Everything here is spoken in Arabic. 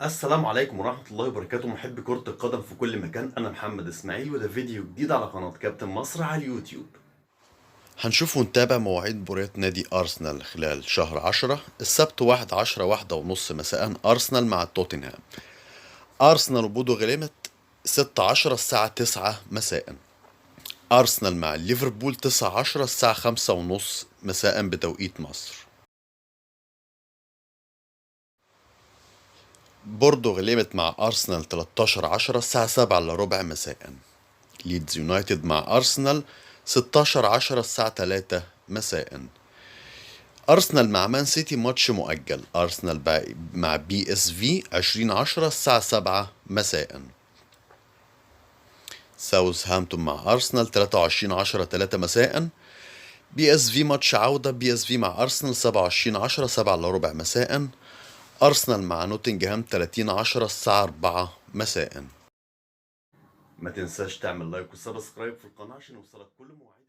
السلام عليكم ورحمة الله وبركاته، محبي كرة القدم في كل مكان. أنا محمد إسماعيل وده فيديو جديد على قناة كابتن مصر على اليوتيوب. هنشوف ونتابع مواعيد مباريات نادي أرسنال خلال شهر 10. السبت 11 1:30 مساء أرسنال مع توتنهام. أرسنال وبودو غليمت 16 الساعة 9 مساء. أرسنال مع ليفربول 19 الساعة 5:30 مساء بتوقيت مصر. بوردو غليمت مع أرسنال 13/10 الساعة 7:15 مساء. ليدز يونايتد مع أرسنال 16/10 الساعة 3 مساء. أرسنال مع مان سيتي ماتش مؤجل. أرسنال مع بي اس في 20/10 الساعة 7 مساء. ساوثهامبتون مع أرسنال 23/10 3 مساء. بي اس في ماتش عودة. بي اس في مع أرسنال 27/10 7:15 مساء. أرسنال مع نوتنجهام 30/10 الساعة 4 مساء. ما تنساش تعمل لايك وسبسكرايب في القناة عشان يوصلك كل مواعيد